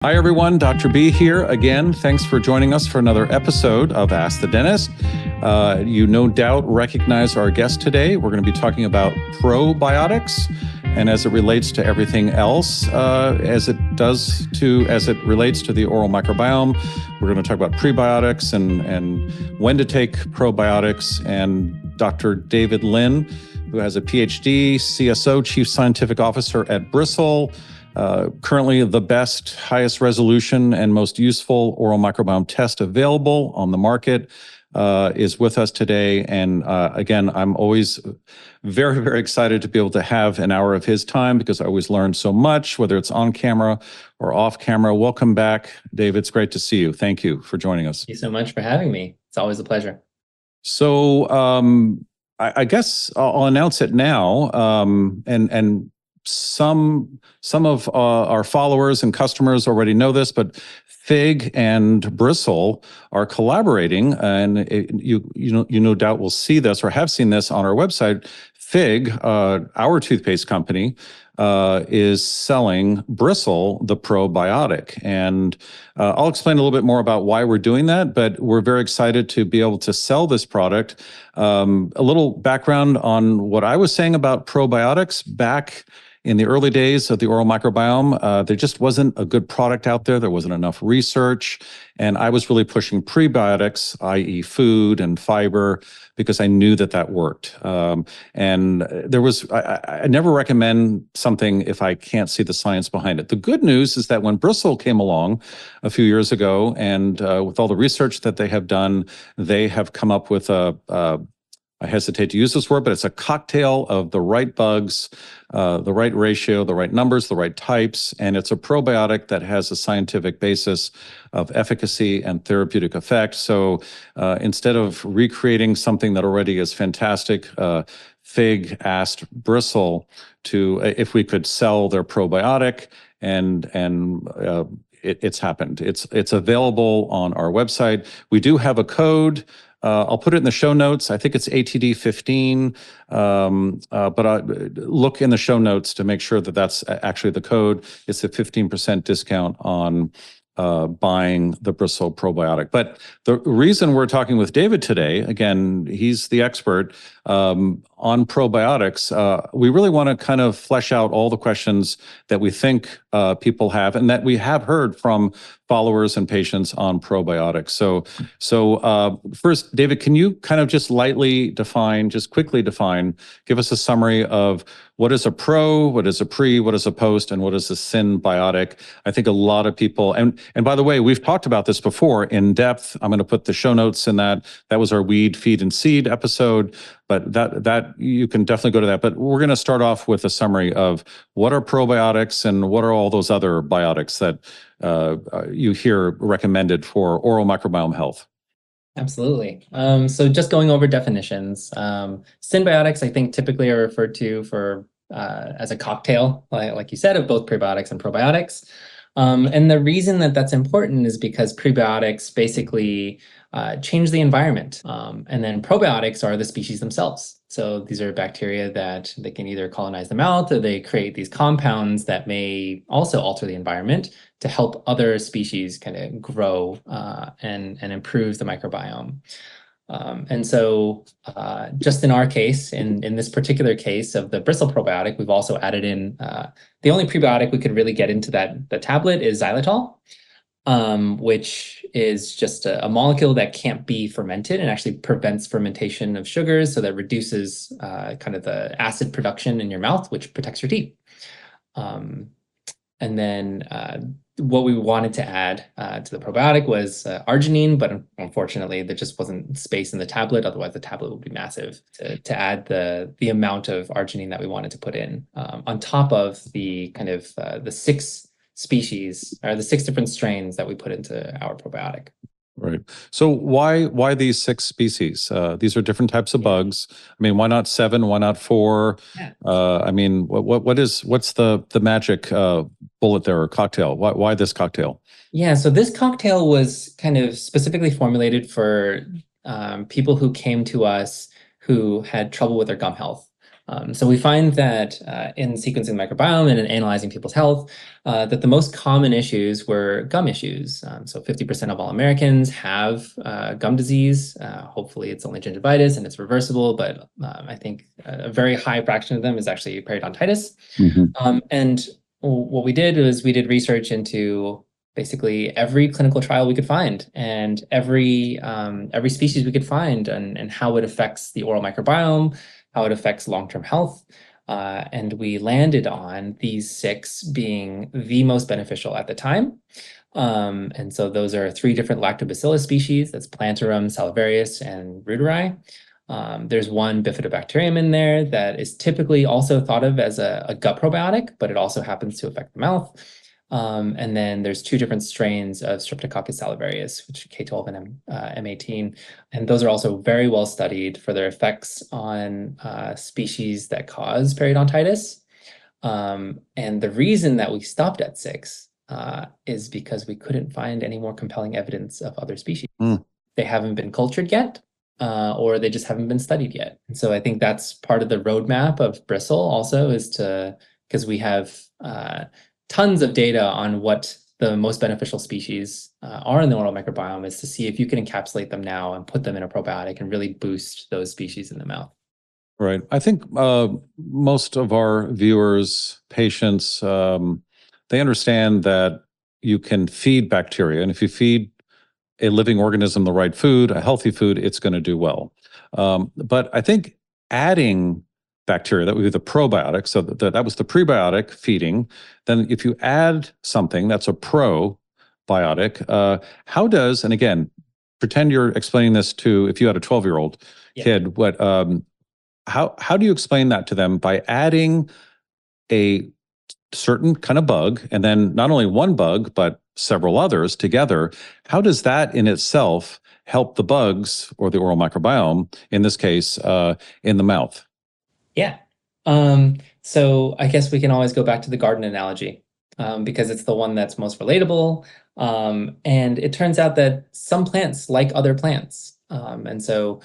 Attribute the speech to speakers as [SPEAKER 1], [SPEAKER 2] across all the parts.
[SPEAKER 1] Hi, everyone. Dr. B here again. Thanks for joining us for another episode of Ask the Dentist. You no doubt recognize our guest today. We're going to be talking about probiotics and as it relates to everything else, as it relates to the oral microbiome. We're going to talk about prebiotics and when to take probiotics. And Dr. David Lin, who has a PhD, CSO, Chief Scientific Officer at Bristles, currently the best, highest resolution, and most useful oral microbiome test available on the market, is with us today. And again, I'm always very, very excited to be able to have an hour of his time because I always learn so much, whether it's on camera or off camera. Welcome back, David. It's great to see you. Thank you for joining us.
[SPEAKER 2] Thank you so much for having me. It's always a pleasure.
[SPEAKER 1] So I guess I'll announce it now, and some of our followers and customers already know this, but FYGG and Bristle are collaborating, and you no doubt will see this or have seen this on our website. FYGG, our toothpaste company, is selling Bristle, the probiotic. And I'll explain a little bit more about why we're doing that, but we're very excited to be able to sell this product. A little background on what I was saying about probiotics back in the early days of the oral microbiome. There just wasn't a good product out there. There wasn't enough research. And I was really pushing prebiotics, i.e. food and fiber, because I knew that worked. And there was, I never recommend something if I can't see the science behind it. The good news is that when Bristles came along a few years ago, and with all the research that they have done, they have come up with I hesitate to use this word, but it's a cocktail of the right bugs, the right ratio, the right numbers, the right types, and it's a probiotic that has a scientific basis of efficacy and therapeutic effect. So instead of recreating something that already is fantastic, FYGG asked Bristles if we could sell their probiotic, and it's happened. It's available on our website. We do have a code. I'll put it in the show notes. I think it's ATD15, but look in the show notes to make sure that that's actually the code. It's a 15% discount on buying the Bristles probiotic. But the reason we're talking with David today, again, he's the expert on probiotics. We really want to kind of flesh out all the questions that we think people have and that we have heard from followers and patients on probiotics. So first, David, can you kind of just quickly define, give us a summary of what is a pro, what is a pre, what is a post, and what is a synbiotic? I think a lot of people, and by the way, we've talked about this before in depth. I'm going to put the show notes in that. That was our weed, feed, and seed episode, but that you can definitely go to that. But we're going to start off with a summary of what are probiotics and what are all those other biotics that you hear recommended for oral microbiome health.
[SPEAKER 2] Absolutely. So just going over definitions, synbiotics, I think typically are referred to as a cocktail, like you said, of both prebiotics and probiotics. And the reason that's important is because prebiotics basically change the environment. And then probiotics are the species themselves. So these are bacteria that they can either colonize the mouth or they create these compounds that may also alter the environment to help other species kind of grow and improve the microbiome. And so just in our case, in this particular case of the Bristles probiotic, we've also added in the only prebiotic we could really get into the tablet is Xylitol, which is just a molecule that can't be fermented and actually prevents fermentation of sugars, so that reduces kind of the acid production in your mouth, which protects your teeth. And then what we wanted to add to the probiotic was arginine, but unfortunately there just wasn't space in the tablet. Otherwise the tablet would be massive to add the amount of arginine that we wanted to put in on top of the kind of the 6 species or the 6 different strains that we put into our probiotic.
[SPEAKER 1] Right. So why these 6 species? These are different types of bugs. I mean, why not 7? Why not 4?
[SPEAKER 2] Yeah.
[SPEAKER 1] I mean, what's the magic bullet there or cocktail? Why this cocktail?
[SPEAKER 2] Yeah. So this cocktail was kind of specifically formulated for people who came to us who had trouble with their gum health. So we find that in sequencing the microbiome and in analyzing people's health, that the most common issues were gum issues. So 50% of all Americans have gum disease. Hopefully it's only gingivitis and it's reversible, but I think a very high fraction of them is actually periodontitis. And what we did was we did research into basically every clinical trial we could find and every species we could find and how it affects the oral microbiome, how it affects long-term health. And we landed on these 6 being the most beneficial at the time. And so those are 3 different lactobacillus species. That's Plantarum, Salivarius, and Reuteri. There's one bifidobacterium in there that is typically also thought of as a gut probiotic, but it also happens to affect the mouth. And then there's 2 different strains of Streptococcus salivarius, which are K12 and M18. And those are also very well studied for their effects on species that cause periodontitis. And the reason that we stopped at 6 is because we couldn't find any more compelling evidence of other species. They haven't been cultured yet. Or they just haven't been studied yet. And so I think that's part of the roadmap of Bristle also is because we have tons of data on what the most beneficial species are in the oral microbiome is to see if you can encapsulate them now and put them in a probiotic and really boost those species in the mouth.
[SPEAKER 1] Right. I think most of our viewers, patients, they understand that you can feed bacteria. And if you feed a living organism the right food, a healthy food, it's going to do well. But I think adding bacteria, that would be the probiotic, so that was the prebiotic feeding. Then if you add something that's a probiotic, how does, and again, pretend you're explaining this to, if you had a 12-year-old kid, how do you explain that to them by adding a certain kind of bug, and then not only one bug, but several others together? How does that in itself help the bugs or the oral microbiome, in this case, in the mouth?
[SPEAKER 2] Yeah. So I guess we can always go back to the garden analogy because it's the one that's most relatable. And it turns out that some plants like other plants. And so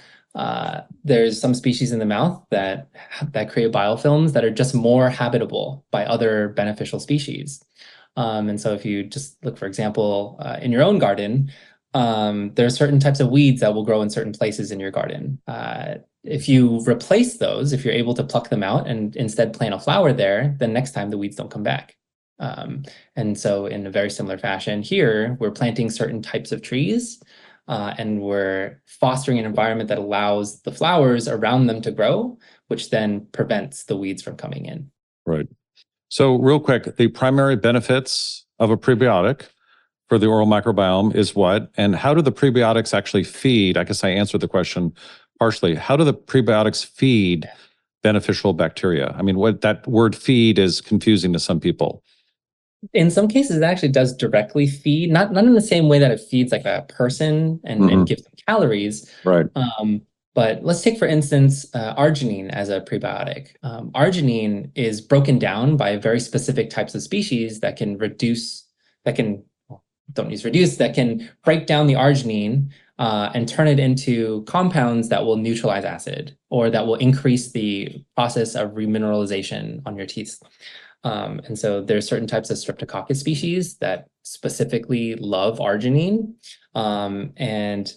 [SPEAKER 2] there's some species in the mouth that create biofilms that are just more habitable by other beneficial species. And so if you just look, for example, in your own garden, there are certain types of weeds that will grow in certain places in your garden. If you replace those, if you're able to pluck them out and instead plant a flower there, then next time the weeds don't come back. And so in a very similar fashion here, we're planting certain types of trees and we're fostering an environment that allows the flowers around them to grow, which then prevents the weeds from coming in.
[SPEAKER 1] Right. So real quick, the primary benefits of a prebiotic for the oral microbiome is what? And how do the prebiotics actually feed? I guess I answered the question partially. How do the prebiotics feed beneficial bacteria? I mean, what that word feed is confusing to some people.
[SPEAKER 2] In some cases, it actually does directly feed, not in the same way that it feeds like a person and gives them calories.
[SPEAKER 1] Right.
[SPEAKER 2] But let's take, for instance, arginine as a prebiotic. Arginine is broken down by very specific types of species that can break down the arginine and turn it into compounds that will neutralize acid or that will increase the process of remineralization on your teeth. And so there's certain types of Streptococcus species that specifically love arginine. And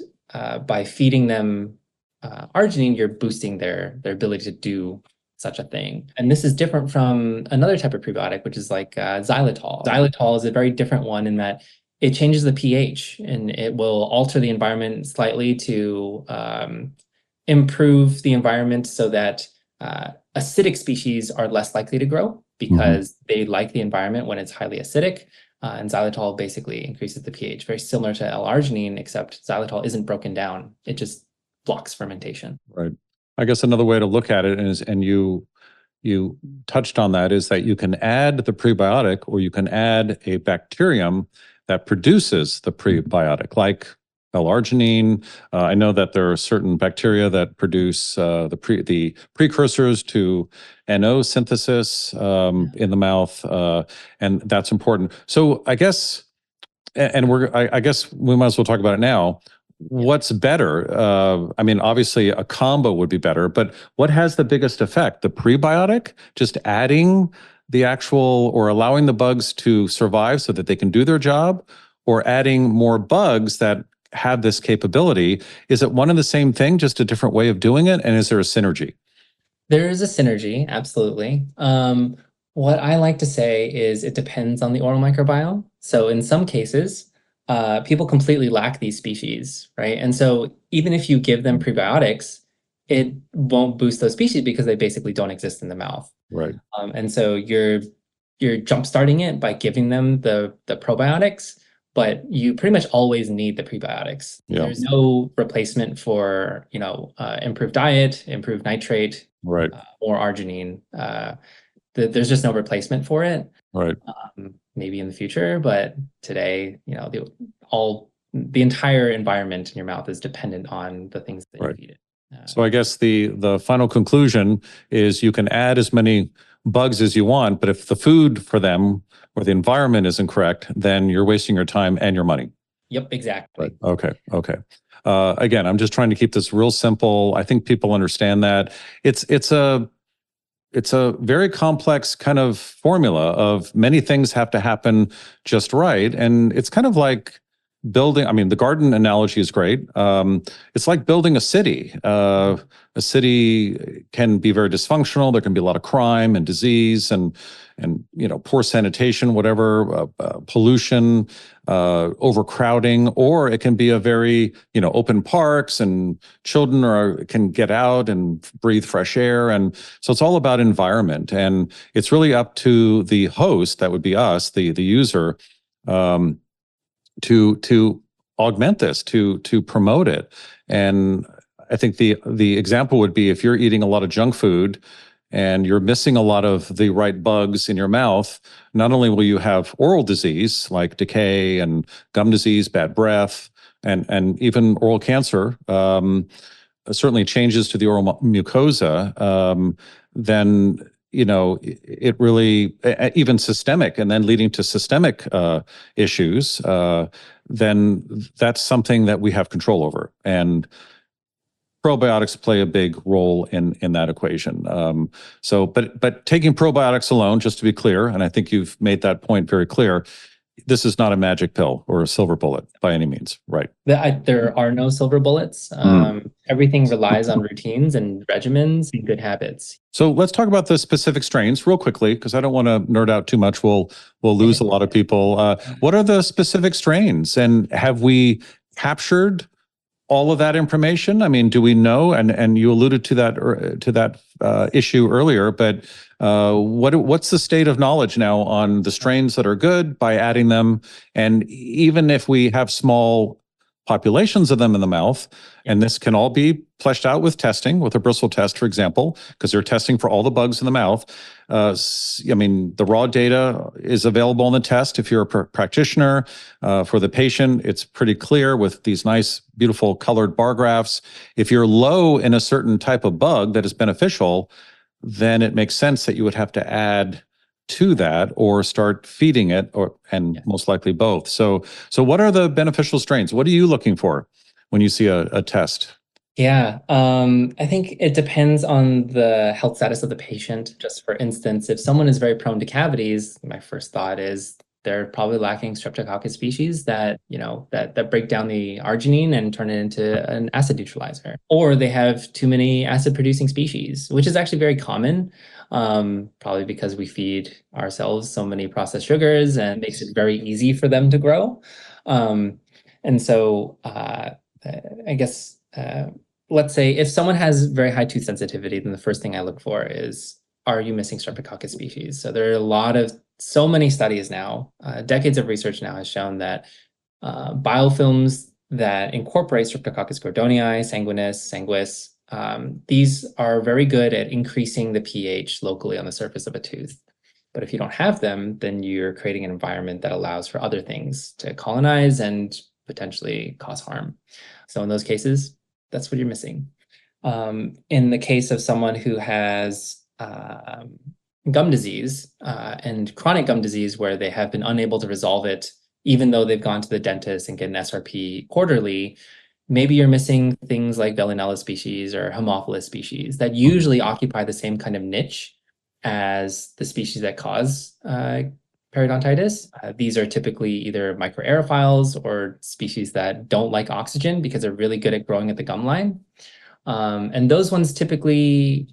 [SPEAKER 2] by feeding them arginine, you're boosting their ability to do such a thing. And this is different from another type of prebiotic, which is like xylitol. Xylitol is a very different one in that it changes the pH and it will alter the environment slightly to improve the environment so that acidic species are less likely to grow because they like the environment when it's highly acidic. And xylitol basically increases the pH, very similar to L-arginine, except xylitol isn't broken down. It just blocks fermentation.
[SPEAKER 1] Right. I guess another way to look at it is, and you touched on that, is that you can add the prebiotic or you can add a bacterium that produces the prebiotic, like L-arginine. I know that there are certain bacteria that produce the precursors to NO synthesis in the mouth, and that's important. So I guess, I guess we might as well talk about it now. what's better? I mean, obviously a combo would be better, but what has the biggest effect? The prebiotic, just adding the actual or allowing the bugs to survive so that they can do their job, or adding more bugs that have this capability? Is it one and the same thing, just a different way of doing it? And is there a synergy?
[SPEAKER 2] There is a synergy, absolutely. What I like to say is it depends on the oral microbiome. So in some cases, people completely lack these species, right? And so even if you give them prebiotics, it won't boost those species because they basically don't exist in the mouth.
[SPEAKER 1] Right.
[SPEAKER 2] And so you're jumpstarting it by giving them the probiotics, but you pretty much always need the prebiotics.
[SPEAKER 1] Yeah.
[SPEAKER 2] There's no replacement for, improved diet, improved nitrate,
[SPEAKER 1] Right.
[SPEAKER 2] or arginine. There's just no replacement for it.
[SPEAKER 1] Right.
[SPEAKER 2] Maybe in the future, but today, the entire environment in your mouth is dependent on the things that you feed it.
[SPEAKER 1] So I guess the final conclusion is you can add as many bugs as you want, but if the food for them or the environment isn't correct, then you're wasting your time and your money.
[SPEAKER 2] Yep, exactly.
[SPEAKER 1] Right. Okay. Again, I'm just trying to keep this real simple. I think people understand that it's a very complex kind of formula of many things have to happen just right, and it's kind of like building. I mean, the garden analogy is great. It's like building a city. A city can be very dysfunctional. There can be a lot of crime and disease and poor sanitation, whatever, pollution, overcrowding, or it can be a very open parks and children can get out and breathe fresh air, and so it's all about environment, and it's really up to the host, that would be us, the user, to augment this, to promote it. And I think the example would be if you're eating a lot of junk food and you're missing a lot of the right bugs in your mouth, not only will you have oral disease like decay and gum disease, bad breath, and even oral cancer, certainly changes to the oral mucosa, then it really, even systemic, and then leading to systemic issues, then that's something that we have control over. And probiotics play a big role in that equation. But taking probiotics alone, just to be clear, and I think you've made that point very clear, this is not a magic pill or a silver bullet by any means, right?
[SPEAKER 2] There are no silver bullets. Everything relies on routines and regimens and good habits.
[SPEAKER 1] So let's talk about the specific strains real quickly, because I don't want to nerd out too much. We'll lose a lot of people. What are the specific strains, and have we captured all of that information? I mean, do we know? And you alluded to that issue earlier, but what's the state of knowledge now on the strains that are good by adding them? And even if we have small populations of them in the mouth, and this can all be fleshed out with testing, with a Bristol test, for example, because they're testing for all the bugs in the mouth. I mean, the raw data is available on the test. If you're a practitioner, for the patient, it's pretty clear with these nice, beautiful colored bar graphs. If you're low in a certain type of bug that is beneficial, then it makes sense that you would have to add to that or start feeding it, most likely both. So what are the beneficial strains? What are you looking for when you see a test?
[SPEAKER 2] Yeah, I think it depends on the health status of the patient. Just for instance, if someone is very prone to cavities, my first thought is they're probably lacking Streptococcus species that break down the arginine and turn it into an acid neutralizer. Or they have too many acid-producing species, which is actually very common, probably because we feed ourselves so many processed sugars and it makes it very easy for them to grow. And so I guess let's say if someone has very high tooth sensitivity, then the first thing I look for is, are you missing Streptococcus species? So there are so many studies now, decades of research now has shown that biofilms that incorporate Streptococcus gordonii, sanguis, these are very good at increasing the pH locally on the surface of a tooth. But if you don't have them, then you're creating an environment that allows for other things to colonize and potentially cause harm. So in those cases, that's what you're missing. In the case of someone who has gum disease and chronic gum disease where they have been unable to resolve it, even though they've gone to the dentist and get an SRP quarterly, maybe you're missing things like Veillonella species or Haemophilus species that usually occupy the same kind of niche as the species that cause periodontitis. These are typically either microaerophiles or species that don't like oxygen because they're really good at growing at the gum line. And those ones typically,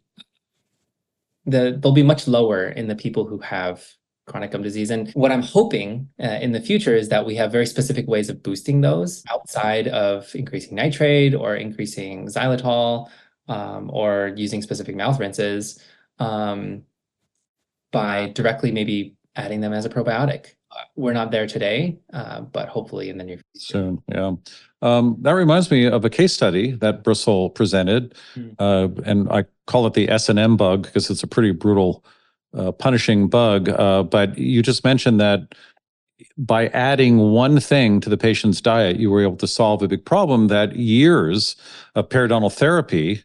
[SPEAKER 2] they'll be much lower in the people who have chronic gum disease. And what I'm hoping in the future is that we have very specific ways of boosting those outside of increasing nitrate or increasing xylitol or using specific mouth rinses by directly maybe adding them as a probiotic. We're not there today, but hopefully in the near future.
[SPEAKER 1] Soon, yeah. That reminds me of a case study that Bristle presented, and I call it the S&M bug because it's a pretty brutal, punishing bug. But you just mentioned that by adding one thing to the patient's diet, you were able to solve a big problem that years of periodontal therapy,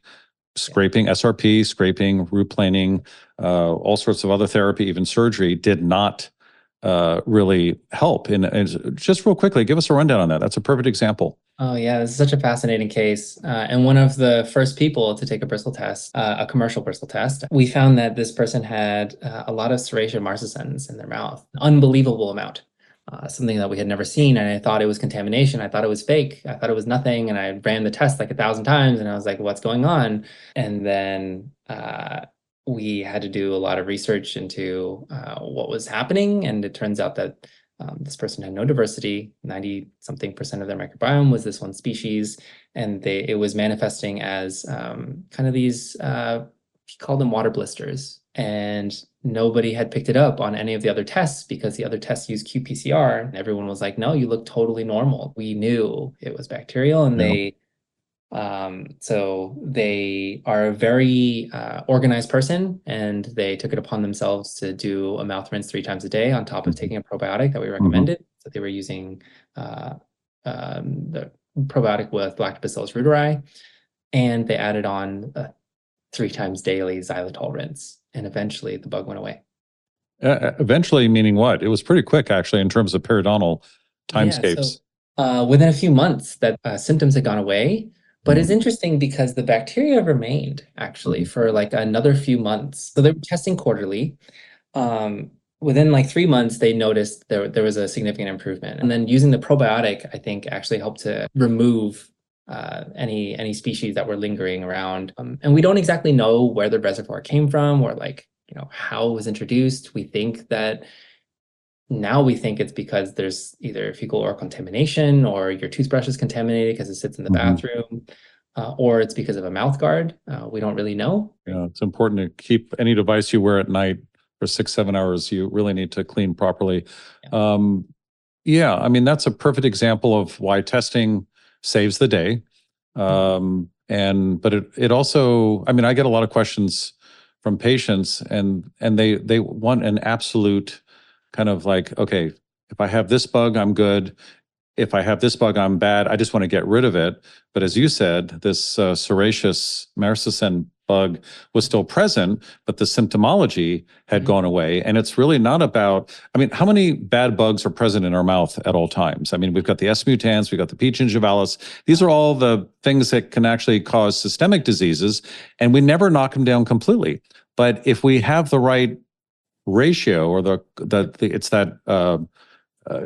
[SPEAKER 1] scraping, SRP, scraping, root planing, all sorts of other therapy, even surgery, did not really help. And just real quickly, give us a rundown on that. That's a perfect example.
[SPEAKER 2] Oh yeah, this is such a fascinating case. And one of the first people to take a Bristol test, a commercial Bristol test, we found that this person had a lot of serratia marcescens in their mouth, unbelievable amount. Something that we had never seen, and I thought it was contamination. I thought it was fake. I thought it was nothing, and I ran the test like 1,000 times, and I was like, "What's going on?" And then we had to do a lot of research into what was happening, and it turns out that this person had no diversity. 90-something% of their microbiome was this one species, and it was manifesting as kind of these, he called them water blisters, and nobody had picked it up on any of the other tests because the other tests used qPCR, and everyone was like, "No, you look totally normal." We knew it was bacterial, and so they are a very organized person, and they took it upon themselves to do a mouth rinse 3 times a day on top of taking a probiotic that we recommended. So they were using the probiotic with Lactobacillus reuteri, and they added on a 3 times daily xylitol rinse, and eventually the bug went away.
[SPEAKER 1] Eventually, meaning what? It was pretty quick, actually, in terms of periodontal timescapes.
[SPEAKER 2] So, within a few months, that symptoms had gone away. But it's interesting because the bacteria remained actually for like another few months. So they were testing quarterly. Within like 3 months, they noticed there was a significant improvement. And then using the probiotic, I think, actually helped to remove any species that were lingering around. And we don't exactly know where the reservoir came from or how it was introduced. We think it's because there's either fecal oral contamination or your toothbrush is contaminated because it sits in the bathroom, or it's because of a mouth guard. We don't really know.
[SPEAKER 1] Yeah, it's important to keep any device you wear at night for 6-7 hours. You really need to clean properly. Yeah, I mean, that's a perfect example of why testing saves the day. But it also, I mean, I get a lot of questions from patients, and they want an absolute kind of like, okay, if I have this bug, I'm good. If I have this bug, I'm bad. I just want to get rid of it. But as you said, this serraceous marcescen bug was still present, but the symptomology had gone away. And it's really not about, I mean, how many bad bugs are present in our mouth at all times? I mean, we've got the S. mutans, we've got the P. gingivalis. These are all the things that can actually cause systemic diseases, and we never knock them down completely. But if we have the right ratio, or it's that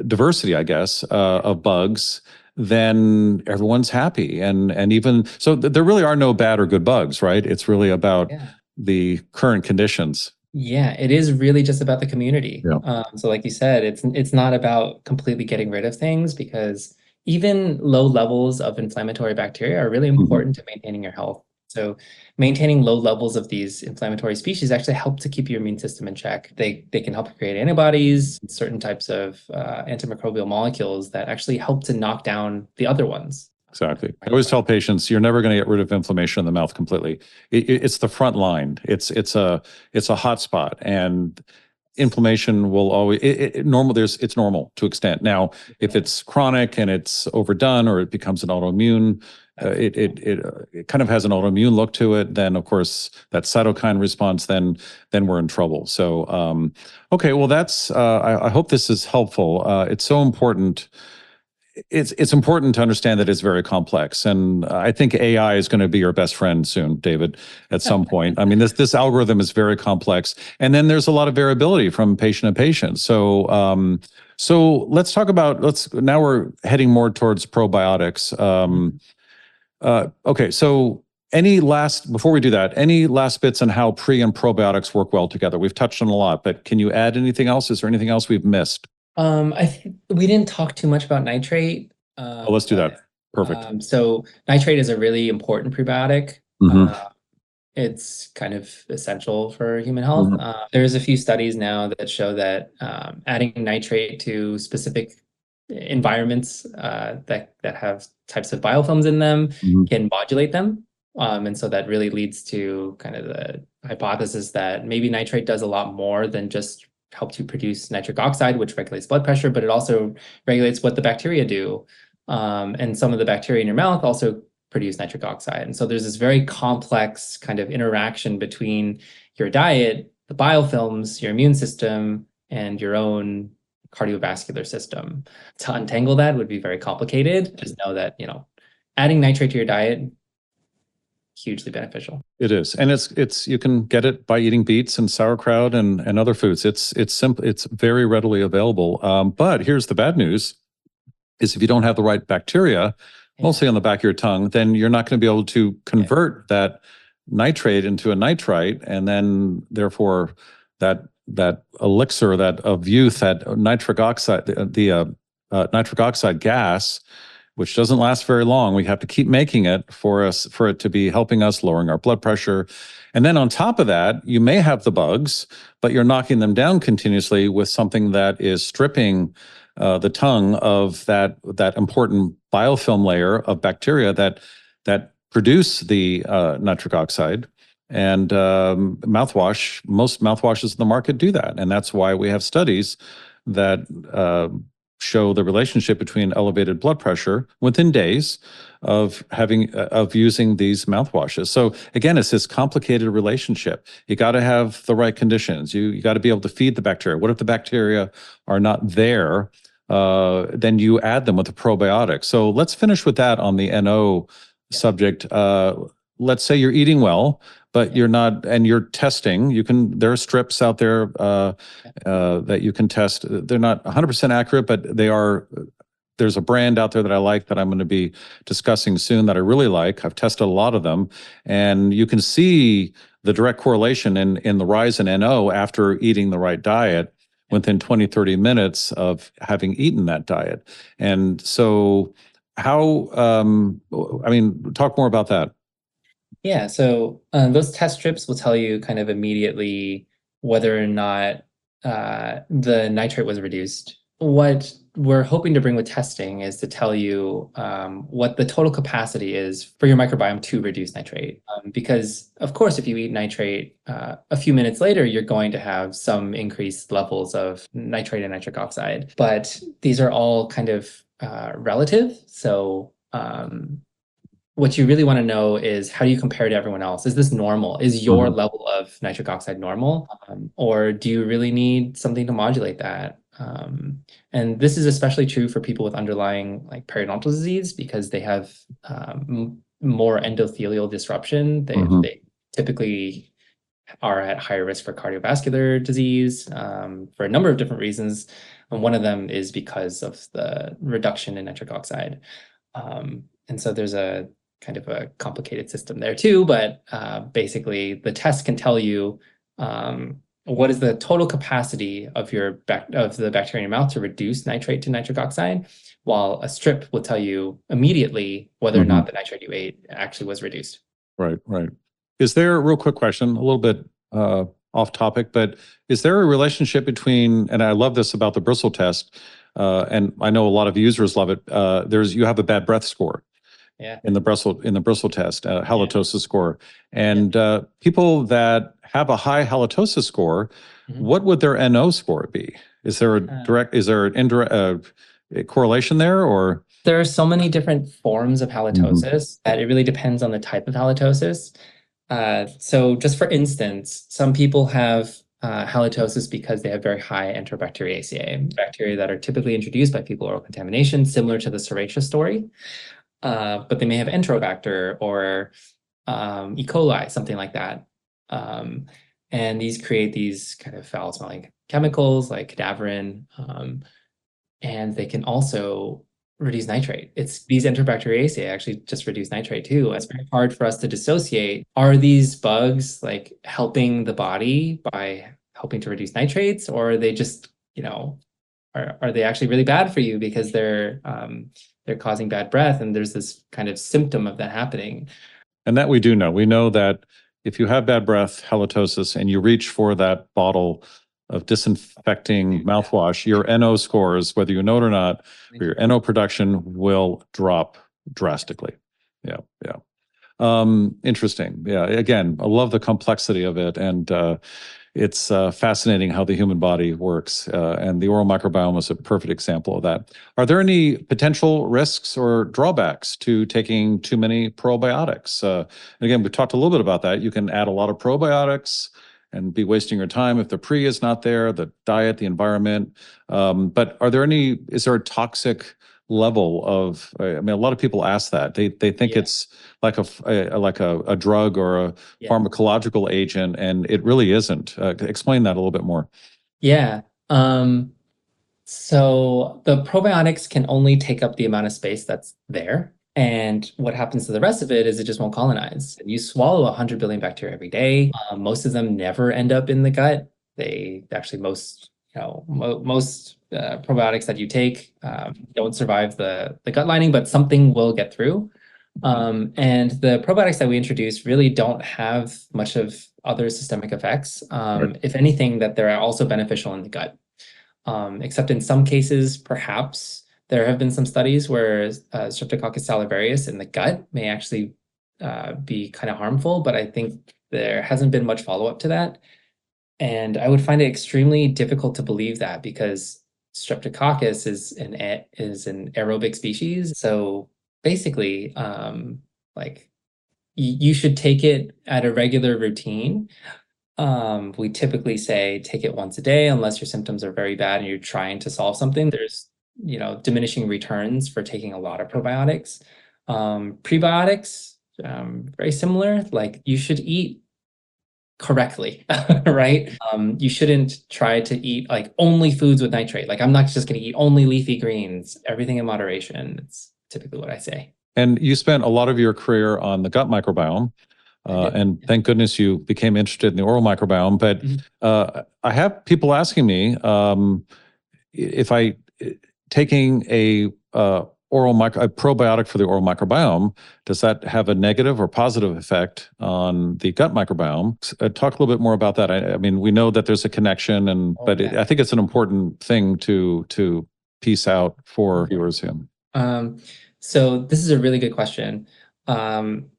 [SPEAKER 1] diversity, I guess, of bugs, then everyone's happy. And even so, there really are no bad or good bugs, right? It's really about the current conditions.
[SPEAKER 2] Yeah, it is really just about the community.
[SPEAKER 1] Yeah.
[SPEAKER 2] So like you said, it's not about completely getting rid of things, because even low levels of inflammatory bacteria are really important to maintaining your health. So maintaining low levels of these inflammatory species actually help to keep your immune system in check. They can help create antibodies, certain types of antimicrobial molecules that actually help to knock down the other ones.
[SPEAKER 1] Exactly. I always tell patients, you're never going to get rid of inflammation in the mouth completely. It's the front line. It's a hot spot, and inflammation will always it's normal to extent. Now, if it's chronic and it's overdone, or it becomes an autoimmune, it kind of has an autoimmune look to it, then of course that cytokine response, then we're in trouble. So okay, well, that's I hope this is helpful. It's so important. it's important to understand that it's very complex, and I think AI is going to be your best friend soon, David, at some point. I mean, this algorithm is very complex, and then there's a lot of variability from patient to patient. So let's talk about now we're heading more towards probiotics. Okay, so before we do that, any last bits on how pre and probiotics work well together? We've touched on a lot, but can you add anything else? Is there anything else we've missed?
[SPEAKER 2] I think we didn't talk too much about nitrate.
[SPEAKER 1] Let's do that. Perfect.
[SPEAKER 2] So nitrate is a really important prebiotic.
[SPEAKER 1] Mhm.
[SPEAKER 2] It's kind of essential for human health. There's a few studies now that show that adding nitrate to specific environments that have types of biofilms in them can modulate them. And so that really leads to kind of the hypothesis that maybe nitrate does a lot more than just help to produce nitric oxide, which regulates blood pressure, but it also regulates what the bacteria do. And some of the bacteria in your mouth also produce nitric oxide. And so there's this very complex kind of interaction between your diet, the biofilms, your immune system, and your own cardiovascular system. To untangle that would be very complicated. Just know that, adding nitrate to your diet, hugely beneficial.
[SPEAKER 1] It is, and it's you can get it by eating beets and sauerkraut and other foods. It's simple. It's very readily available. But here's the bad news: is if you don't have the right bacteria, mostly on the back of your tongue, then you're not going to be able to convert that nitrate into a nitrite, and then therefore that elixir of youth, that nitric oxide, the nitric oxide gas, which doesn't last very long. We have to keep making it for it to be helping us lowering our blood pressure. And then on top of that, you may have the bugs, but you're knocking them down continuously with something that is stripping the tongue of that important biofilm layer of bacteria that produce the nitric oxide. And most mouthwashes in the market do that. And that's why we have studies that show the relationship between elevated blood pressure within days of using these mouthwashes. So again, it's this complicated relationship. You got to have the right conditions. You got to be able to feed the bacteria. What if the bacteria are not there? Then you add them with a probiotic. So let's finish with that on the NO subject. Let's say you're eating well, but you're not, and you're testing. There are strips out there that you can test. They're not 100% accurate, but they are. There's a brand out there that I like that I'm going to be discussing soon that I really like. I've tested a lot of them, and you can see the direct correlation in the rise in NO after eating the right diet within 20, 30 minutes of having eaten that diet. And so talk more about that.
[SPEAKER 2] Yeah, so those test strips will tell you kind of immediately whether or not the nitrate was reduced. What we're hoping to bring with testing is to tell you what the total capacity is for your microbiome to reduce nitrate. Because, of course, if you eat nitrate, a few minutes later, you're going to have some increased levels of nitrate and nitric oxide. But these are all kind of relative. So what you really want to know is, how do you compare to everyone else? Is this normal? Is your level of nitric oxide normal? Or do you really need something to modulate that? And this is especially true for people with underlying periodontal disease, because they have more endothelial disruption. They typically are at higher risk for cardiovascular disease for a number of different reasons. And one of them is because of the reduction in nitric oxide. And so there's a kind of a complicated system there too, but basically the test can tell you what is the total capacity of the bacteria in your mouth to reduce nitrate to nitric oxide, while a strip will tell you immediately whether or not the nitrate you ate actually was reduced.
[SPEAKER 1] Right. Is there, a real quick question, a little bit off topic, but is there a relationship between, and I love this about the Bristles test, and I know a lot of users love it, you have a bad breath score. In the Bristles test, halitosis score, and people that have a high halitosis score, what would their NO score be? Is there an indirect correlation there, or?
[SPEAKER 2] There are so many different forms of halitosis that it really depends on the type of halitosis. So just for instance, some people have halitosis because they have very high Enterobacteriaceae, bacteria that are typically introduced by fecal oral contamination, similar to the Serratia story. But they may have Enterobacter or E. coli, something like that. And these create these kind of foul-smelling chemicals like cadaverin, and they can also reduce nitrate. It's these Enterobacteriaceae actually just reduce nitrate too. It's very hard for us to dissociate. Are these bugs like helping the body by helping to reduce nitrates, or are they just, are they actually really bad for you because they're causing bad breath, and there's this kind of symptom of that happening.
[SPEAKER 1] And that we do know. We know that if you have bad breath, halitosis, and you reach for that bottle of disinfecting mouthwash, your NO scores, whether you know it or not, or your NO production will drop drastically. Yeah, yeah. Interesting. Yeah, again, I love the complexity of it. And it's fascinating how the human body works. And the oral microbiome is a perfect example of that. Are there any potential risks or drawbacks to taking too many probiotics? Again, we talked a little bit about that. You can add a lot of probiotics and be wasting your time if the pre is not there, the diet, the environment. But is there a toxic level of, I mean, a lot of people ask that. They think it's like a drug or a pharmacological agent, and it really isn't. Explain that a little bit more.
[SPEAKER 2] Yeah. So the probiotics can only take up the amount of space that's there. And what happens to the rest of it is it just won't colonize. You swallow 100 billion bacteria every day. Most of them never end up in the gut. They actually, most probiotics that you take don't survive the gut lining, but something will get through. And the probiotics that we introduce really don't have much of other systemic effects. If anything, that they're also beneficial in the gut. Except in some cases, perhaps there have been some studies where Streptococcus salivarius in the gut may actually be kind of harmful, but I think there hasn't been much follow-up to that. And I would find it extremely difficult to believe that, because Streptococcus is an aerobic species. So basically, you should take it at a regular routine. We typically say take it once a day unless your symptoms are very bad and you're trying to solve something. There's diminishing returns for taking a lot of probiotics. Prebiotics, very similar. Like, you should eat correctly, right? You shouldn't try to eat like only foods with nitrate. Like, I'm not just going to eat only leafy greens. Everything in moderation. It's typically what I say.
[SPEAKER 1] And you spent a lot of your career on the gut microbiome. And thank goodness you became interested in the oral microbiome. But I have people asking me if taking a probiotic for the oral microbiome, does that have a negative or positive effect on the gut microbiome? Talk a little bit more about that. I mean, we know that there's a connection, but I think it's an important thing to piece out for viewers here.
[SPEAKER 2] So this is a really good question. And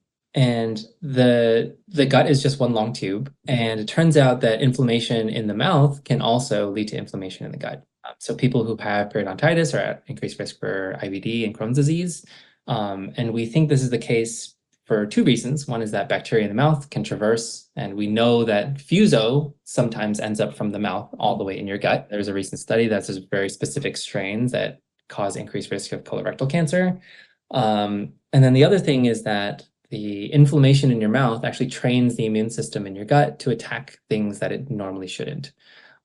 [SPEAKER 2] the gut is just one long tube. And it turns out that inflammation in the mouth can also lead to inflammation in the gut. So people who have periodontitis are at increased risk for IBD and Crohn's disease. And we think this is the case for two reasons. One is that bacteria in the mouth can traverse, and we know that fuso sometimes ends up from the mouth all the way in your gut. There's a recent study that says very specific strains that cause increased risk of colorectal cancer. And then the other thing is that the inflammation in your mouth actually trains the immune system in your gut to attack things that it normally shouldn't.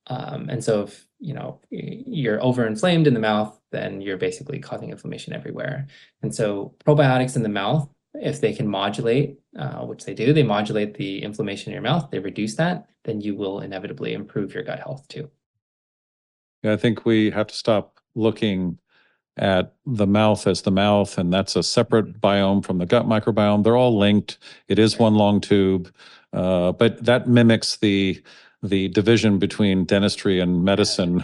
[SPEAKER 2] And so if you're overinflamed in the mouth, then you're basically causing inflammation everywhere. And so probiotics in the mouth, if they can modulate, which they do, they modulate the inflammation in your mouth, they reduce that, then you will inevitably improve your gut health too.
[SPEAKER 1] Yeah, I think we have to stop looking at the mouth as the mouth, and that's a separate biome from the gut microbiome. They're all linked. It is one long tube, but that mimics the division between dentistry and medicine.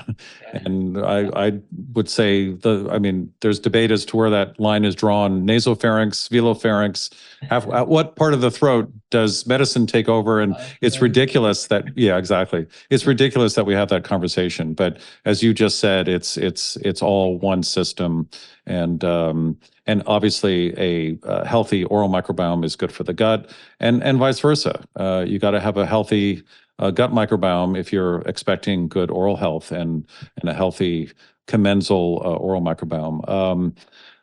[SPEAKER 1] And I would say there's debate as to where that line is drawn. Nasopharynx, velopharynx. At what part of the throat does medicine take over? And it's ridiculous that, exactly. It's ridiculous that we have that conversation. But as you just said, it's all one system. And obviously a healthy oral microbiome is good for the gut, and vice versa. You got to have a healthy gut microbiome if you're expecting good oral health and a healthy commensal oral microbiome.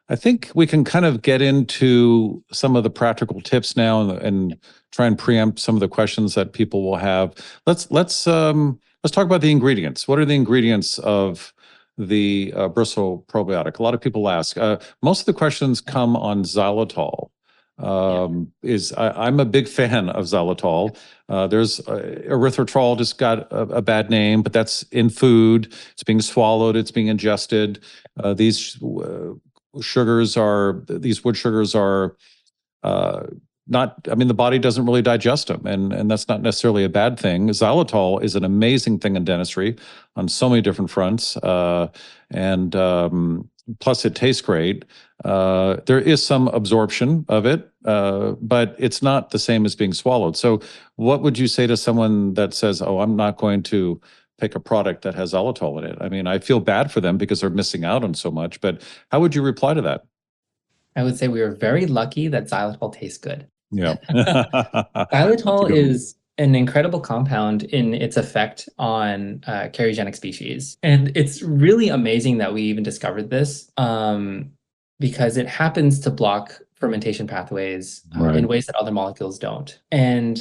[SPEAKER 1] I think we can kind of get into some of the practical tips now and try and preempt some of the questions that people will have. Let's talk about the ingredients. What are the ingredients of the Bristle probiotic? A lot of people ask. Most of the questions come on xylitol. I'm a big fan of xylitol. There's erythritol just got a bad name, but that's in food. It's being swallowed. It's being ingested. These wood sugars are not, I mean, the body doesn't really digest them, and that's not necessarily a bad thing. Xylitol is an amazing thing in dentistry on so many different fronts, and plus it tastes great. There is some absorption of it, but it's not the same as being swallowed. So what would you say to someone that says, oh, I'm not going to pick a product that has xylitol in it? I mean, I feel bad for them because they're missing out on so much, but how would you reply to that?
[SPEAKER 2] I would say we are very lucky that xylitol tastes good.
[SPEAKER 1] Yeah.
[SPEAKER 2] Xylitol is an incredible compound in its effect on carcinogenic species. And it's really amazing that we even discovered this because it happens to block fermentation pathways in ways that other molecules don't. And,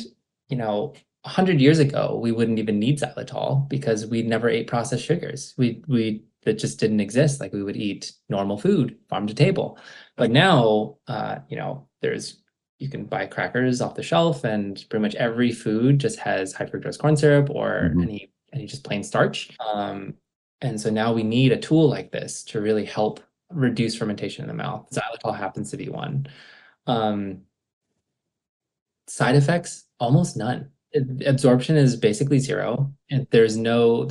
[SPEAKER 2] 100 years ago, we wouldn't even need xylitol because we never ate processed sugars. That just didn't exist. Like we would eat normal food, farm to table. But now, you can buy crackers off the shelf, and pretty much every food just has high fructose corn syrup or any just plain starch. And so now we need a tool like this to really help reduce fermentation in the mouth. Xylitol happens to be one. Side effects, almost none. Absorption is basically zero. And there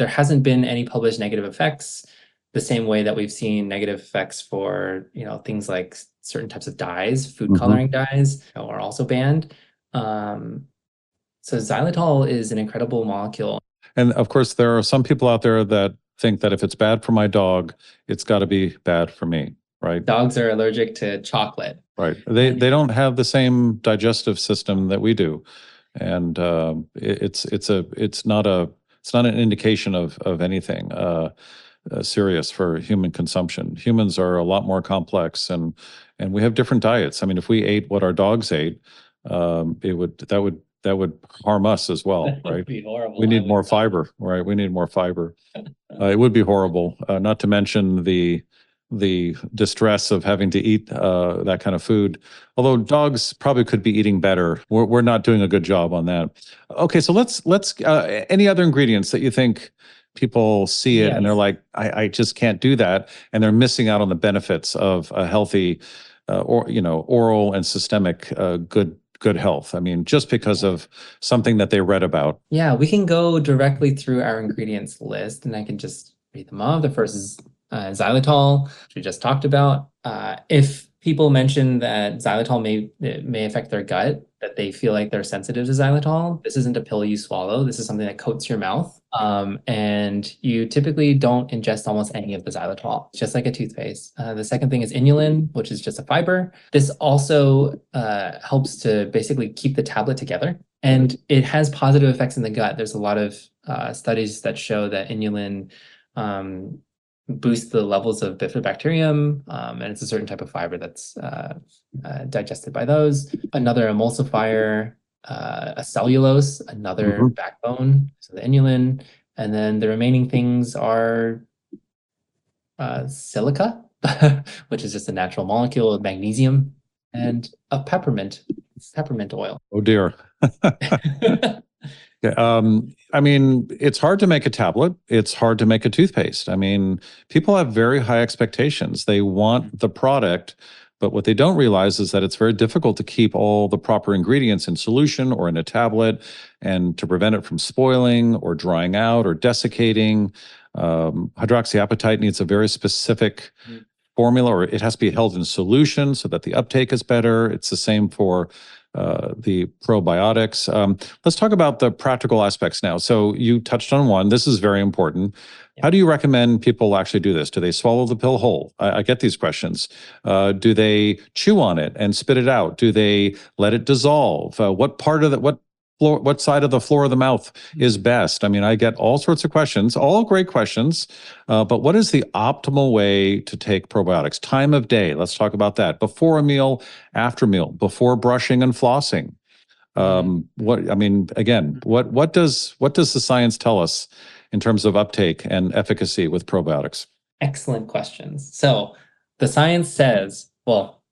[SPEAKER 2] hasn't been any published negative effects, the same way that we've seen negative effects for, things like certain types of dyes, food coloring dyes are also banned. So xylitol is an incredible molecule.
[SPEAKER 1] And of course, there are some people out there that think that if it's bad for my dog, it's got to be bad for me, right?
[SPEAKER 2] Dogs are allergic to chocolate.
[SPEAKER 1] Right. They don't have the same digestive system that we do. And it's not an indication of anything serious for human consumption. Humans are a lot more complex, and we have different diets. I mean, if we ate what our dogs ate, that would harm us as well, right?
[SPEAKER 2] That would be horrible.
[SPEAKER 1] We need more fiber, right? We need more fiber. It would be horrible. Not to mention the distress of having to eat that kind of food. Although dogs probably could be eating better. We're not doing a good job on that. Okay, so let's any other ingredients that you think people see it and they're like, I just can't do that, and they're missing out on the benefits of a healthy, oral and systemic good health. I mean, just because of something that they read about.
[SPEAKER 2] Yeah, we can go directly through our ingredients list, and I can just read them off. The first is xylitol, which we just talked about. If people mention that xylitol may affect their gut, that they feel like they're sensitive to xylitol, this isn't a pill you swallow. This is something that coats your mouth. And you typically don't ingest almost any of the xylitol. It's just like a toothpaste. The second thing is inulin, which is just a fiber. This also helps to basically keep the tablet together. And it has positive effects in the gut. There's a lot of studies that show that inulin boost the levels of bifidobacterium, and it's a certain type of fiber that's digested by those. Another emulsifier, a cellulose, another backbone, so the inulin, and then the remaining things are silica, which is just a natural molecule of magnesium, and a peppermint oil.
[SPEAKER 1] Oh dear. I mean, it's hard to make a tablet. It's hard to make a toothpaste. I mean, people have very high expectations. They want the product, but what they don't realize is that it's very difficult to keep all the proper ingredients in solution or in a tablet, and to prevent it from spoiling or drying out or desiccating. Hydroxyapatite needs a very specific formula, or it has to be held in solution so that the uptake is better. It's the same for the probiotics. Let's talk about the practical aspects now. So you touched on one. This is very important. How do you recommend people actually do this? Do they swallow the pill whole? I get these questions. Do they chew on it and spit it out? Do they let it dissolve? What part of what what side of the floor of the mouth is best? I mean, I get all sorts of questions, all great questions, but what is the optimal way to take probiotics? Time of day, let's talk about that. Before a meal, after meal, before brushing and flossing. What does the science tell us in terms of uptake and efficacy with probiotics?
[SPEAKER 2] Excellent questions. So the science says, well,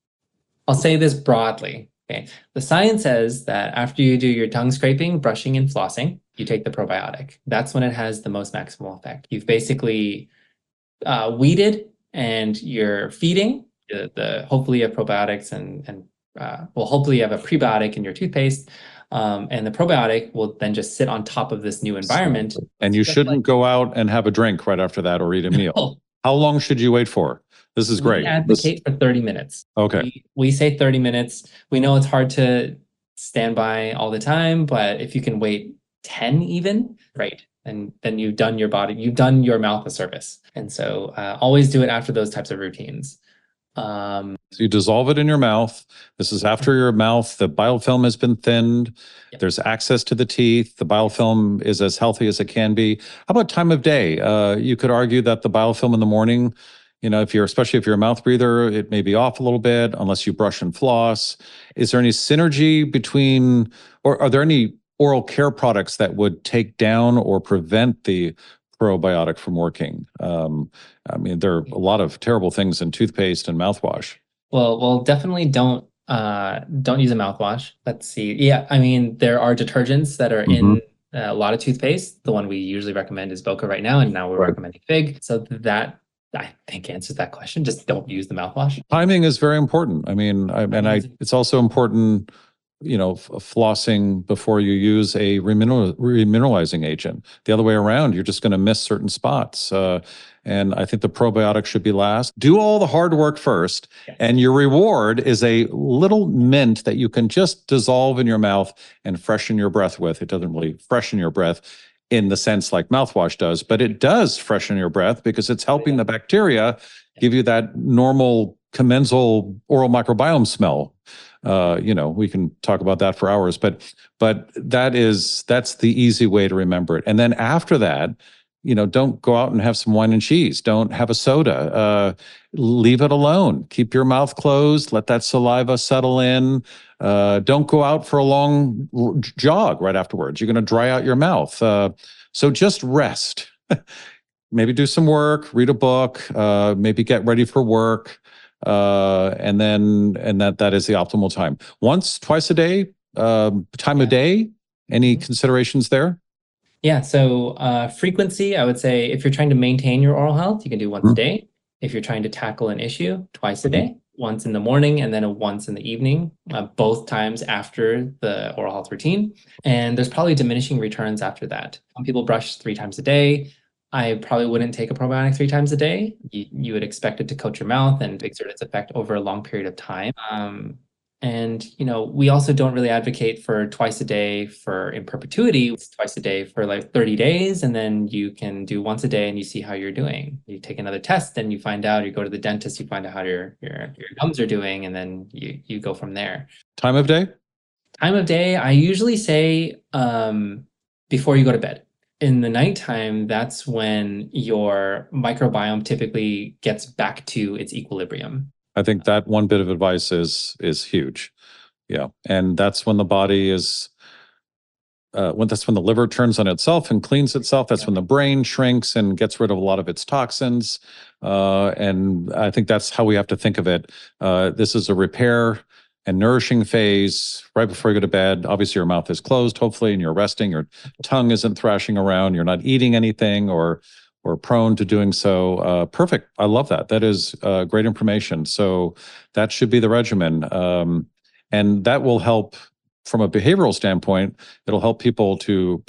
[SPEAKER 2] I'll say this broadly. Okay. The science says that after you do your tongue scraping, brushing, and flossing, you take the probiotic. That's when it has the most maximal effect. You've basically weeded and you're feeding the hopefully you have probiotics and hopefully you have a prebiotic in your toothpaste. And the probiotic will then just sit on top of this new environment.
[SPEAKER 1] And you shouldn't go out and have a drink right after that or eat a meal.
[SPEAKER 2] No.
[SPEAKER 1] How long should you wait for? This is great.
[SPEAKER 2] We advocate for 30 minutes.
[SPEAKER 1] Okay.
[SPEAKER 2] We say 30 minutes. We know it's hard to stand by all the time, but if you can wait 10 even, great. And then you've done your mouth a service. And so always do it after those types of routines.
[SPEAKER 1] So you dissolve it in your mouth. This is after your mouth, the biofilm has been thinned. Yep. There's access to the teeth. The biofilm is as healthy as it can be. How about time of day? You could argue that the biofilm in the morning, especially if you're a mouth breather, it may be off a little bit unless you brush and floss. Is there any synergy between, or are there any oral care products that would take down or prevent the probiotic from working? There are a lot of terrible things in toothpaste and mouthwash.
[SPEAKER 2] Well, definitely don't use a mouthwash. Let's see. Yeah, there are detergents that are in a lot of toothpaste. The one we usually recommend is Boca right now, and now we're recommending FYGG. So that, I think, answers that question. Just don't use the mouthwash.
[SPEAKER 1] Timing is very important. It's also important, flossing before you use a remineralizing agent. The other way around, you're just going to miss certain spots. And I think the probiotic should be last. Do all the hard work first, and your reward is a little mint that you can just dissolve in your mouth and freshen your breath with. It doesn't really freshen your breath in the sense like mouthwash does, but it does freshen your breath because it's helping the bacteria give you that normal commensal oral microbiome smell. We can talk about that for hours, but that's the easy way to remember it. And then after that, don't go out and have some wine and cheese. Don't have a soda. Leave it alone. Keep your mouth closed. Let that saliva settle in. Don't go out for a long jog right afterwards. You're going to dry out your mouth. So just rest. Maybe do some work, read a book, maybe get ready for work. And that is the optimal time. Once, twice a day, time of day, any considerations there?
[SPEAKER 2] Yeah. So, frequency, I would say if you're trying to maintain your oral health, you can do once a day. If you're trying to tackle an issue, twice a day, once in the morning and then once in the evening, both times after the oral health routine. And there's probably diminishing returns after that. Some people brush 3 times a day. I probably wouldn't take a probiotic 3 times a day. You would expect it to coat your mouth and exert its effect over a long period of time. We also don't really advocate for twice a day in perpetuity. It's twice a day for like 30 days, and then you can do once a day and you see how you're doing. You take another test and you find out, you go to the dentist, you find out how your gums are doing, and then you go from there.
[SPEAKER 1] Time of day?
[SPEAKER 2] Time of day, I usually say before you go to bed. In the nighttime, that's when your microbiome typically gets back to its equilibrium.
[SPEAKER 1] I think that one bit of advice is huge. Yeah. And that's when the body is, that's when the liver turns on itself and cleans itself. That's when the brain shrinks and gets rid of a lot of its toxins. And I think that's how we have to think of it. This is a repair and nourishing phase right before you go to bed. Obviously, your mouth is closed, hopefully, and you're resting. Your tongue isn't thrashing around. You're not eating anything or prone to doing so. Perfect. I love that. That is great information. So that should be the regimen. And that will help from a behavioral standpoint. It'll help people to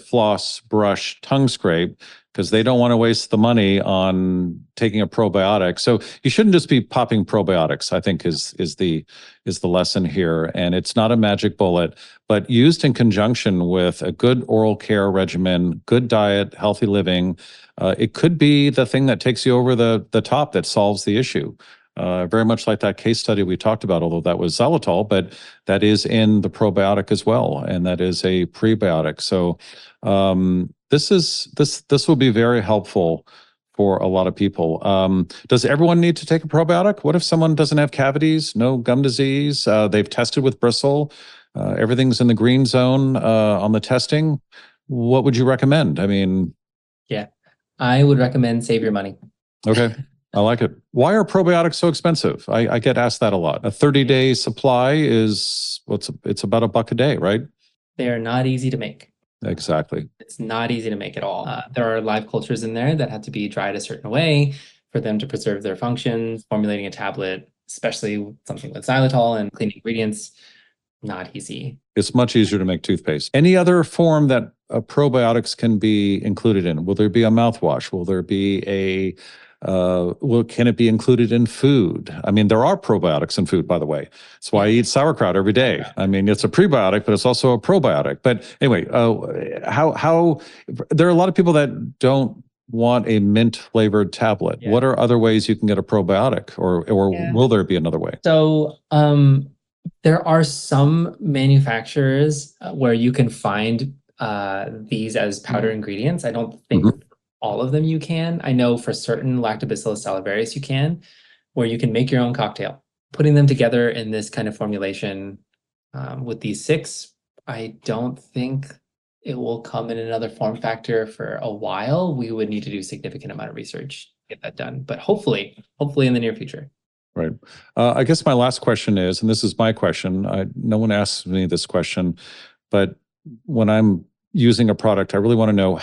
[SPEAKER 1] floss, brush, tongue scrape, because they don't want to waste the money on taking a probiotic. So you shouldn't just be popping probiotics, I think is the lesson here. And it's not a magic bullet, but used in conjunction with a good oral care regimen, good diet, healthy living, it could be the thing that takes you over the top that solves the issue. very much like that case study we talked about, although that was xylitol, but that is in the probiotic as well, and that is a prebiotic. So this will be very helpful for a lot of people. Does everyone need to take a probiotic? What if someone doesn't have cavities, no gum disease? They've tested with Bristle. Everything's in the green zone on the testing. What would you recommend? I mean,
[SPEAKER 2] Yeah, I would recommend save your money.
[SPEAKER 1] okay. I like it. Why are probiotics so expensive? I get asked that a lot. A 30-day supply is it's about $1 a day, right?
[SPEAKER 2] They are not easy to make.
[SPEAKER 1] Exactly.
[SPEAKER 2] It's not easy to make at all. There are live cultures in there that have to be dried a certain way for them to preserve their functions. Formulating a tablet, especially something with xylitol and clean ingredients, not easy.
[SPEAKER 1] It's much easier to make toothpaste. Any other form that probiotics can be included in? Will there be a mouthwash? Will there be a can it be included in food? I mean, there are probiotics in food, by the way. That's why I eat sauerkraut every day. I mean, it's a prebiotic, but it's also a probiotic. But anyway, how there are a lot of people that don't want a mint flavored tablet.
[SPEAKER 2] Yeah.
[SPEAKER 1] What are other ways you can get a probiotic, or will there be another way?
[SPEAKER 2] So there are some manufacturers where you can find these as powder ingredients. I don't think all of them you can. I know for certain Lactobacillus salivarius you can, where you can make your own cocktail. Putting them together in this kind of formulation with these 6, I don't think it will come in another form factor for a while. We would need to do a significant amount of research to get that done, but hopefully in the near future.
[SPEAKER 1] Right. I guess my last question is, and this is my question, no one asks me this question, but when I'm using a product, I really want to know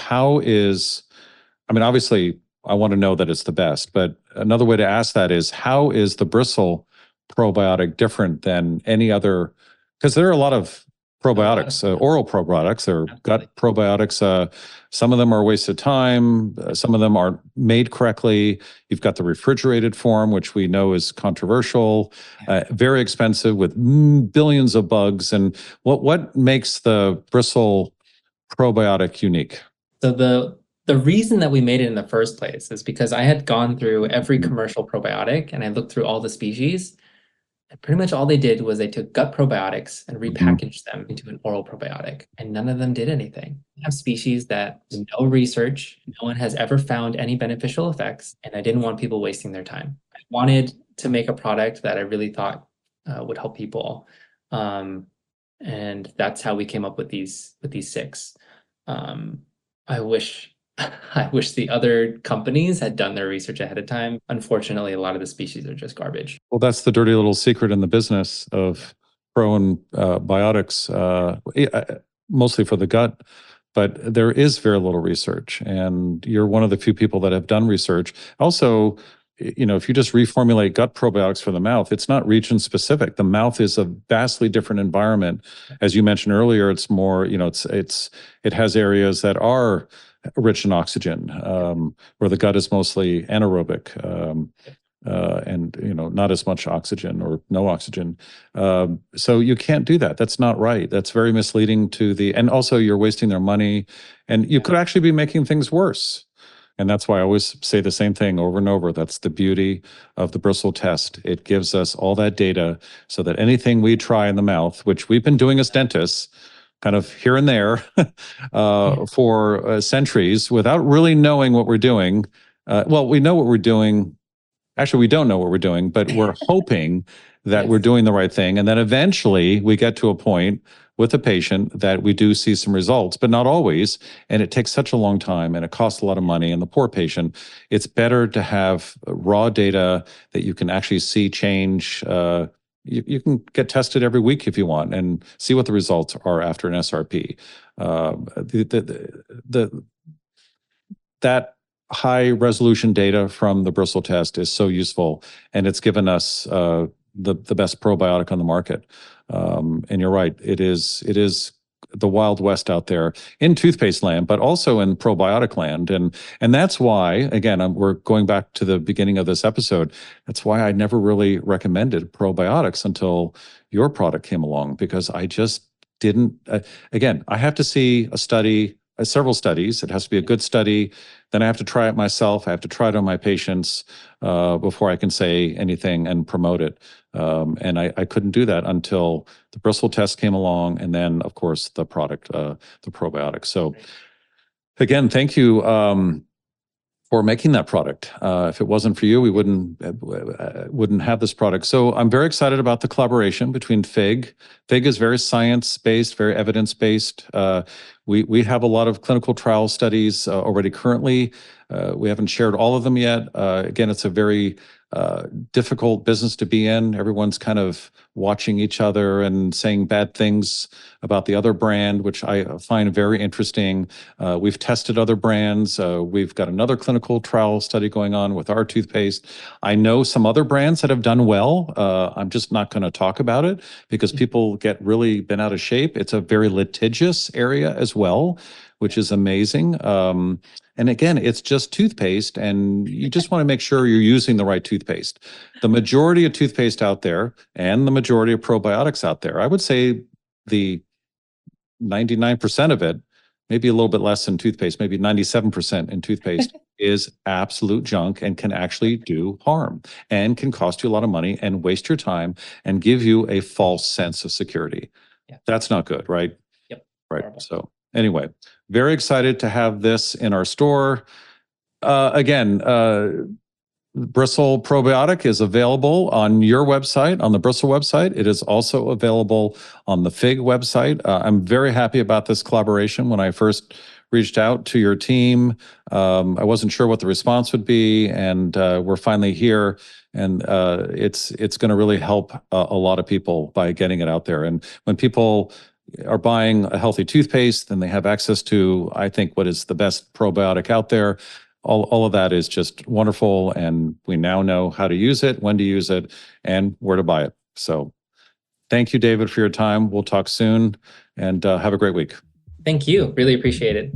[SPEAKER 1] obviously I want to know that it's the best, but another way to ask that is, how is the Bristle probiotic different than any other? Because there are a lot of probiotics, oral probiotics, or gut probiotics. Some of them are a waste of time. Some of them aren't made correctly. You've got the refrigerated form, which we know is controversial, very expensive with billions of bugs. And what makes the Bristle probiotic unique?
[SPEAKER 2] So the reason that we made it in the first place is because I had gone through every commercial probiotic and I looked through all the species. And pretty much all they did was they took gut probiotics and repackaged them into an oral probiotic, and none of them did anything. We have species that no research, no one has ever found any beneficial effects, and I didn't want people wasting their time. I wanted to make a product that I really thought would help people, and that's how we came up with these 6. I wish the other companies had done their research ahead of time. Unfortunately, a lot of the species are just garbage.
[SPEAKER 1] Well, that's the dirty little secret in the business of probiotics, mostly for the gut. But there is very little research, and you're one of the few people that have done research. Also, if you just reformulate gut probiotics for the mouth, it's not region specific. The mouth is a vastly different environment. As you mentioned earlier, it's more, it has areas that are rich in oxygen, where the gut is mostly anaerobic, and not as much oxygen or no oxygen. So you can't do that. That's not right. That's very misleading and also you're wasting their money, and you could actually be making things worse. And that's why I always say the same thing over and over. That's the beauty of the Bristle test. It gives us all that data so that anything we try in the mouth, which we've been doing as dentists, kind of here and there for centuries without really knowing what we're doing. Well, we know what we're doing. Actually, we don't know what we're doing, but we're hoping that we're doing the right thing. And then eventually we get to a point with a patient that we do see some results, but not always. And it takes such a long time and it costs a lot of money. And the poor patient, it's better to have raw data that you can actually see change. You can get tested every week if you want and see what the results are after an SRP. That high resolution data from the Bristle test is so useful, and it's given us the best probiotic on the market. And you're right, it is the Wild West out there in toothpaste land, but also in probiotic land. And that's why, again, we're going back to the beginning of this episode. That's why I never really recommended probiotics until your product came along, because I just didn't, again, I have to see a study, several studies. It has to be a good study. Then I have to try it myself. I have to try it on my patients before I can say anything and promote it. And I couldn't do that until the Bristol test came along, and then, of course, the product, the probiotic. So again, thank you for making that product. If it wasn't for you, we wouldn't have this product. So I'm very excited about the collaboration between FYGG. FYGG is very science-based, very evidence-based. We have a lot of clinical trial studies already currently. We haven't shared all of them yet. Again, it's a very difficult business to be in. Everyone's kind of watching each other and saying bad things about the other brand, which I find very interesting. We've tested other brands. We've got another clinical trial study going on with our toothpaste. I know some other brands that have done well. I'm just not going to talk about it because people get really bent out of shape. It's a very litigious area as well, which is amazing. And again, it's just toothpaste, and you just want to make sure you're using the right toothpaste. The majority of toothpaste out there and the majority of probiotics out there, I would say the 99% of it, maybe a little bit less than toothpaste, maybe 97% in toothpaste is absolute junk and can actually do harm and can cost you a lot of money and waste your time and give you a false sense of security.
[SPEAKER 2] Yeah.
[SPEAKER 1] That's not good, right?
[SPEAKER 2] Yep.
[SPEAKER 1] Right.
[SPEAKER 2] Horrible.
[SPEAKER 1] So anyway, very excited to have this in our store. Again, Bristle Probiotic is available on your website, on the Bristle website. It is also available on the FYGG website. I'm very happy about this collaboration. When I first reached out to your team, I wasn't sure what the response would be, and we're finally here. And it's going to really help a lot of people by getting it out there. And when people are buying a healthy toothpaste, then they have access to, I think, what is the best probiotic out there. All of that is just wonderful, and we now know how to use it, when to use it, and where to buy it. So thank you, David, for your time. We'll talk soon, and have a great week.
[SPEAKER 2] Thank you. Really appreciate it.